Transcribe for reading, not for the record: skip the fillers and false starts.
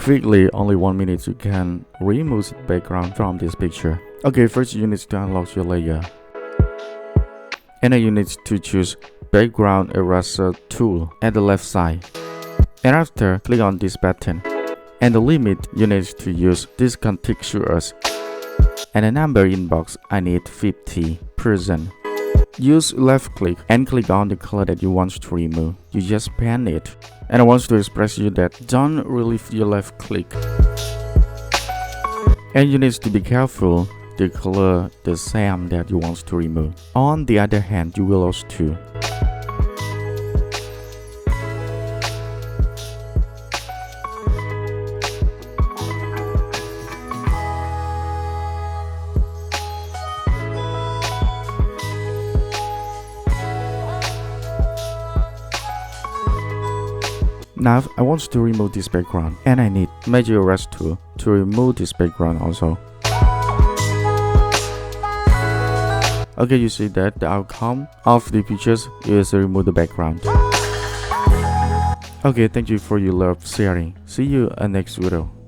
quickly, only 1 minute, you can remove the background from this picture. Okay, first you need to unlock your layer. And then you need to choose background eraser tool at the left side. And after, click on this button. And the limit, you need to use this contiguous. And the number in box, I need 50%. Use left click and click on the color that you want to remove. You just pan it. And I want to express you that don't relieve your left click. And you need to be careful the color the same that you want to remove. On the other hand, you will lose two. Now I want to remove this background and I need Magic Erase tool to remove this background also. Okay, you see that the outcome of the pictures is remove the background. Okay, thank you for your love sharing. See you in next video.